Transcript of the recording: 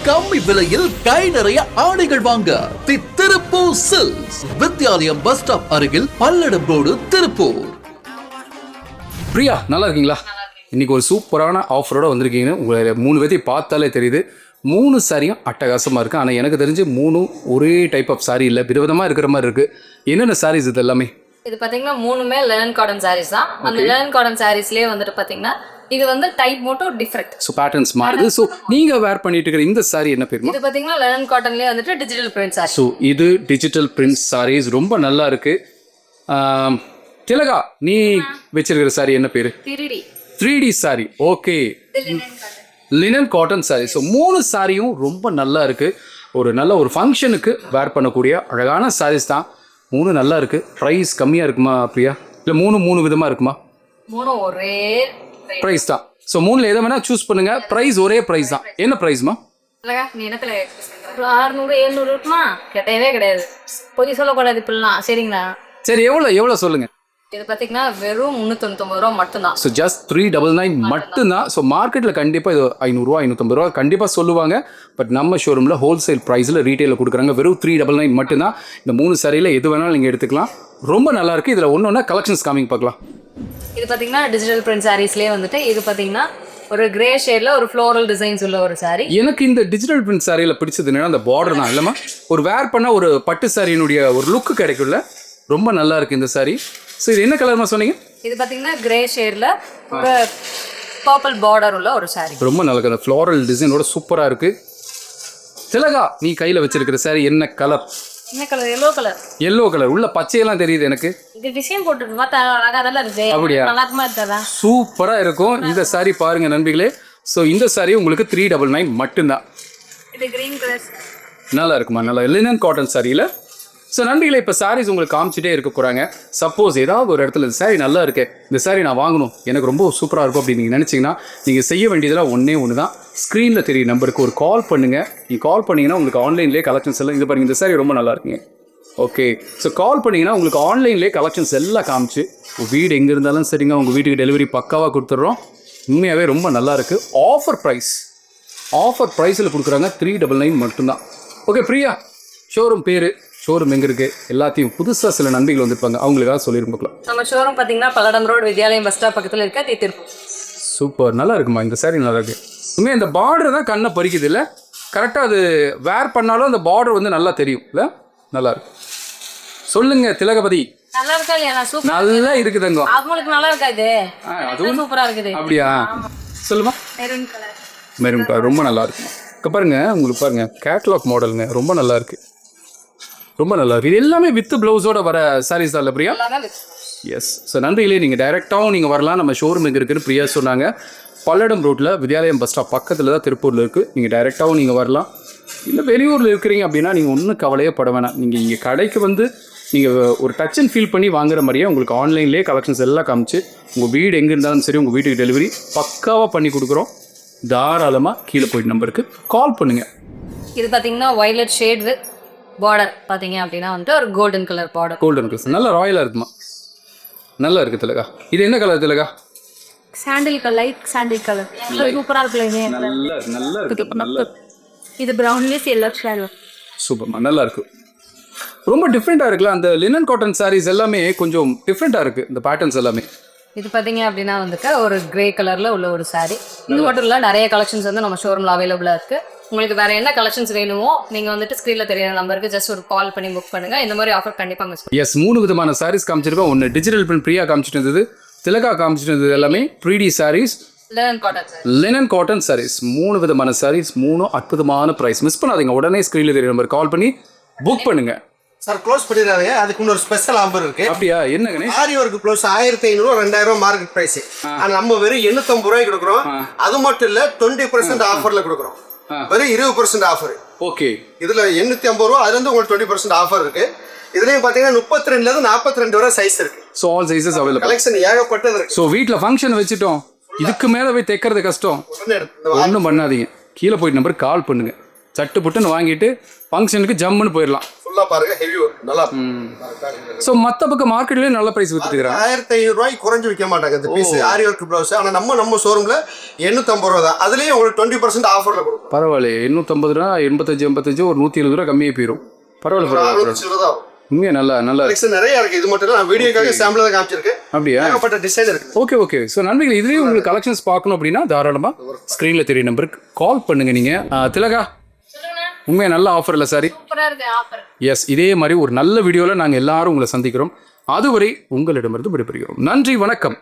கம்மி விலையில் கை நிறைய ஆடைகள் வாங்க தி Tiruppur silks, Vidyalayam bus stop அருகில் பல்லடம் ரோடு, திருப்பூர். பிரியா, நல்லா இருக்கீங்களா? இன்னைக்கு ஒரு சூப்பரான ஆஃபரோட வந்திருக்கீங்க. உங்களை 3 பேர்த்தையும் பார்த்தாலே தெரியுது. 3 சாரியும் அட்டகாசமாக இருக்குது. ஆனால் எனக்கு தெரிஞ்சு 3 ஒரே டைப் ஆஃப் சாரி இல்லை, விதவிதமாக இருக்கிற மாதிரி இருக்குது. என்னென்ன சாரீஸ் இது எல்லாமே? இது பார்த்தீங்கன்னா 3மே லெனன் காட்டன் சாரீஸ் தான். அந்த லெனன் காட்டன் சாரீஸ்லேயே வந்துட்டு பார்த்தீங்கன்னா இது வந்து டைப் மட்டும் டிஃப்ரெண்ட். ஸோ பேட்டர்ன்ஸ் மாறுது. ஸோ நீங்கள் வேர் பண்ணிட்டு இருக்கிற இந்த சாரி என்ன பேருமா? இது பார்த்தீங்கன்னா லெனன் காட்டன்லேயே வந்துட்டு டிஜிட்டல் பிரிண்ட் சாரி. ஸோ இது டிஜிட்டல் பிரிண்ட் சாரீஸ் ரொம்ப நல்லா இருக்குது. திலகா, நீ வச்சிருக்கிற சாரி என்ன பேர்? 3D sorry. Okay, linen cotton sorry. So 3 சாரியும் ரொம்ப நல்லா இருக்குது. ஒரு ஃபங்க்ஷனுக்கு வேர் பண்ணக்கூடிய அழகான சாரீஸ் தான். 3 நல்லா இருக்குது. ப்ரைஸ் கம்மியாக இருக்குமா பிரியா? இல்லை 3 விதமாக இருக்குமா? 3 ஒரே ப்ரைஸ் தான். ஸோ 3ல எதை வேணால் சூஸ் பண்ணுங்கள். ப்ரைஸ் ஒரே ப்ரைஸ் தான். என்ன ப்ரைஸ்மா? நீ என்னத்துல 600 700 இருக்குமா? கிடையவே கிடையாது. பொய் சொல்லக்கூடாது இப்படிலாம், சரிங்களா? சரி, எவ்வளோ சொல்லுங்கள். இது பார்த்தீங்கன்னா வெறும் 399 ரூபா மட்டும்தான். ஸோ ஜஸ்ட் 399 மட்டும்தான். ஸோ மார்க்கெட்டில் கண்டிப்பாக இது 500 ரூபா 550 ரூபா கண்டிப்பாக சொல்லுவாங்க. பட் நம்ம ஷோரூமில் ஹோல்சேல் ப்ரைஸில் ரீட்டெயிலில் கொடுக்குறாங்க. வெறும் 399 மட்டும்தான். இந்த 3 சாரியில் எது வேணாலும் நீங்கள் எடுத்துக்கலாம். ரொம்ப நல்லாயிருக்கு. இதில் ஒன்று கலெக்ஷன்ஸ் காமிங் பார்க்கலாம். இது பார்த்தீங்கன்னா டிஜிட்டல் பிரிண்ட் சாரீஸ்லேயே வந்துட்டு இது பார்த்தீங்கன்னா ஒரு கிரே ஷேடில் ஒரு ஃப்ளோரல் டிசைன்ஸ் உள்ள ஒரு சாரி. எனக்கு இந்த டிஜிட்டல் பிரிண்ட் சாரியில் பிடிச்சது என்னன்னா அந்த பார்டர் தான். இல்லைம்மா, ஒரு வேர் பண்ணால் ஒரு பட்டு சாரியினுடைய ஒரு லுக்கு கிடைக்கும்ல. ரொம்ப நல்லா இருக்குது இந்த சாரி. ஸோ இது என்ன கலர்மா சொன்னீங்க? இது பார்த்தீங்கன்னா கிரே ஷேடில் ஒரு பர்பிள் பார்டர் உள்ள ஒரு சாரி. ரொம்ப நல்லா இருக்குது. அந்த ஃப்ளோரல் டிசைனோட சூப்பராக இருக்குது. திலகா, நீ கையில் வச்சிருக்கிற சாரி என்ன கலர்? என்ன colour? Yellow colour. Yellow colour. உள்ள பச்சையெல்லாம் தெரியுது எனக்கு. இது டிசைன் போட்டு பார்த்தா அழகாக தான் இருக்குது. அப்படியா? நல்லா இருக்குமா இருக்கா? சூப்பராக இருக்கும். இந்த சாரி பாருங்க நண்பிகளே. ஸோ இந்த சாரி உங்களுக்கு 399 மட்டும்தான். இது கிரீன் கலர். நல்லா இருக்குமா? நல்லா லினன் காட்டன் சாரியில். ஸோ நண்பிகளே, இப்போ சாரீஸ் உங்களுக்கு காமிச்சிட்டே இருக்க போகிறாங்க. சப்போஸ் ஏதாவது ஒரு இடத்துல இந்த சாரி நல்லா இருக்கு, இந்த சாரி நான் வாங்கணும், எனக்கு ரொம்ப சூப்பராக இருக்கும் அப்படின்னு நீங்கள் நினச்சிங்கன்னா நீங்கள் செய்ய வேண்டியதெல்லாம் ஒன்று தான். ஸ்க்ரீனில் தெரிய நம்பருக்கு ஒரு கால் பண்ணுங்கள். நீங்கள் கால் பண்ணிங்கன்னா உங்களுக்கு ஆன்லைன்லேயே கலெக்ஷன்ஸ் எல்லாம் இது பாருங்கள். இந்த சாரி ரொம்ப நல்லா இருக்குங்க. ஓகே, ஸோ கால் பண்ணிங்கன்னா உங்களுக்கு ஆன்லைன்லேயே கலெக்ஷன்ஸ் எல்லாம் காமிச்சு உங்கள் வீடு எங்கே இருந்தாலும் சரிங்க, உங்கள் வீட்டுக்கு டெலிவரி பக்காவாக கொடுத்துட்றோம். உண்மையாகவே ரொம்ப நல்லாயிருக்கு. ஆஃபர் ப்ரைஸில் கொடுக்குறாங்க. 399 மட்டும்தான். ஓகே பிரியா, ஷோரூம் எங்கே இருக்குது? எல்லாத்தையும் புதுசாக சில நண்பிகள் வந்துருப்பாங்க, அவங்களுக்காக சொல்லியிருப்பாங்களா? நம்ம ஷோரூம் பார்த்தீங்கன்னா Palladam road Vidyalayam bus stop பக்கத்தில் இருக்க திருப்பூர். சூப்பர், நல்லா இருக்குமா இந்த சாரி? நல்லா இருக்கு. உண்மையாக இந்த பார்டர் தான் கண்ணை பறிக்குது இல்லை? கரெக்டாக அது வேர் பண்ணாலும் அந்த பார்டர் வந்து நல்லா தெரியும் இல்லை? நல்லா இருக்கு. சொல்லுங்க திலகபதி. நல்லா இருக்கா இல்லையா? நல்லா இருக்குதுங்க. அவங்களுக்கு நல்லா இருக்கா? இது அதுவும் சூப்பராக இருக்குது. அப்படியா? சொல்லுமா. மெரூன் கலர் ரொம்ப நல்லா இருக்குமா. இப்போ பாருங்க, உங்களுக்கு பாருங்க கேட்லாக் மாடலுங்க. ரொம்ப நல்லா இருக்கு. இது எல்லாமே வித் ப்ளவுஸோட வர சாரீஸ் தான் இல்லை பிரியா? எஸ். ஸோ நன்றிகளே, நீங்கள் டைரெக்டாகவும் நீங்கள் வரலாம். நம்ம ஷோரூம் எங்கே இருக்குன்னு பிரியா சொன்னாங்க. பல்லடம் ரோட்டில் வித்யாலயம் பஸ் ஸ்டாப் பக்கத்தில் தான் திருப்பூரில் இருக்குது. நீங்கள் டைரெக்டாகவும் நீங்கள் வரலாம். இல்லை வெளியூரில் இருக்கிறீங்க அப்படின்னா நீங்கள் ஒன்றும் கவலையே பட வேணாம். நீங்கள் இங்கே கடைக்கு வந்து நீங்கள் ஒரு டச் அண்ட் ஃபீல் பண்ணி வாங்குற மாதிரியே உங்களுக்கு ஆன்லைன்லேயே கலெக்ஷன்ஸ் எல்லாம் காமிச்சு உங்கள் வீடு எங்கே இருந்தாலும் சரி உங்கள் வீட்டுக்கு டெலிவரி பக்காவாக பண்ணி கொடுக்குறோம். தாராளமாக கீழே போயிட்டு நம்பருக்கு கால் பண்ணுங்கள். இது பார்த்தீங்கன்னா வயலட் ஷேட் வித் பார்டர் பார்த்தீங்க அப்படின்னா வந்துட்டு ஒரு golden colour border. Golden colour நல்லா ராயலாக இருக்குமா? நல்லா இருக்குது திலகா. இது என்ன colour Thilaga? Sandal colour, light sandal colour. சூப்பராக இருக்குல்ல? நல்லா இருக்கு. இது ப்ரௌன்லேஸ் எல்லோ ஷேட். சூப்பர்மா, நல்லா இருக்கு. ரொம்ப டிஃப்ரெண்ட்டாக இருக்குல்ல? அந்த லினன் காட்டன் சாரீஸ் எல்லாமே கொஞ்சம் டிஃப்ரெண்ட்டாக இருக்குது இந்த பேட்டர்ன்ஸ் எல்லாமே. இது பார்த்தீங்க அப்படின்னா வந்துட்டு ஒரு கிரே கலரில் உள்ள ஒரு சாரீ. இது மட்டும் இல்லை, நிறைய கலெக்ஷன்ஸ் வந்து நம்ம ஷோரூமில் அவைலபிளாக இருக்குது. உங்களுக்கு வேறு என்ன கலெக்ஷன்ஸ் வேணுமோ நீங்கள் வந்துட்டு ஸ்க்ரீனில் தெரியாத நம்பருக்கு ஜஸ்ட் ஒரு கால் பண்ணி புக் பண்ணுங்கள். இந்த மாதிரி ஆஃபர் கண்டிப்பாக மிஸ் பண்ணுங்கள். எஸ், 3 விதமான சாரீஸ் காமிச்சிருக்கோம். ஒன்று டிஜிட்டல் பிரிண்ட் பிரியா காமிச்சிட்டு இருந்தது, திலகா காமிச்சிட்டு இருந்தது எல்லாமே 3D saris, linen cotton saris. 3 விதமான சாரீஸ், 3 அற்புதமான ப்ரைஸ். மிஸ் பண்ணாதீங்க. உடனே ஸ்க்ரீனில் தெரிய நம்பர் கால் பண்ணி புக் பண்ணுங்கள். சார் க்ளோஸ் பண்ணிடுறாங்க. அதுக்கு இன்னொரு ஸ்பெஷல் ஆஃபர் இருக்கு. அப்படியா? என்னங்கண்ணே? ஆரி ஒர்க் ப்ளவுஸ் 1500 2000 மார்க்கெட் பிரைஸ். ஆனா நம்ம வெறும் 850 ரூபாய்க்கு கொடுக்குறோம். அது மட்டும் இல்ல 20% ஆஃபர்ல கொடுக்குறோம். வெறும் 20% ஆஃபர். ஓகே, இதுல 850 ரூபா, அதுல இருந்து உங்களுக்கு 20% ஆஃபர் இருக்கு. இதுலயும் பாத்தீங்கன்னா 32ல இருந்து 42 வரை சைஸ் இருக்கு. So all sizes available. Collection ஏகப்பட்டது இருக்கு. ஸோ வீட்டில் ஃபங்க்ஷன் வச்சுட்டோம், இதுக்கு மேலே போய் தைக்கிறது கஷ்டம். ஒன்றும் பண்ணாதீங்க, கீழே போயிட்டு நம்பருக்கு கால் பண்ணுங்க. சட்டு புட்டுன்னு வாங்கிட்டு ஃபங்க்ஷனுக்கு ஜம்முன்னு போயிடலாம். ஃபுல்லா பாருங்க ஹெவி ஒர்க் நல்லா ஸோ மற்ற பக்கம் மார்க்கெட்லேயே நல்ல ப்ரைஸ் வித்துட்டுக்கிறாங்க. 1500 ரூபாய்க்கு குறைஞ்சு விற்க மாட்டாங்க இந்த பீஸ் ஆரி ஒர்க் ப்ளவுஸ். ஆனா நம்ம ஷோரூம்ல 850 ரூபா தான். அதுலயே உங்களுக்கு 20% ஆஃபர்ல கொடுக்கும். பரவாயில்ல, 850 ரூபா, 85 ஒரு 170 ரூபா கம்மியாக போயிடும். பரவாயில்ல. உண்மையா நல்லா நிறைய இருக்கு. இது மட்டும் நான் வீடியோக்காக சாம்பிள் தான் காமிச்சிருக்கேன். அப்படியா? ஏகப்பட்ட டிசைன் இருக்கு. ஓகே. ஸோ நண்பர்கள், இதுலேயே உங்களுக்கு கலெக்ஷன்ஸ் பார்க்கணும் அப்படின்னா தாராளமாக ஸ்க்ரீனில் தெரிய நம்பருக்கு கால் பண்ணுங்க. நீங்கள் திலகா, உண்மையாக நல்ல ஆஃபர் இல்லை சாரி? சூப்பரா இருக்கு ஆஃபர். எஸ், இதே மாதிரி ஒரு நல்ல வீடியோவில் நாங்கள் எல்லாரும் உங்களை சந்திக்கிறோம். அதுவரை உங்களிடமிருந்து விடைபெறுகிறோம். நன்றி, வணக்கம்.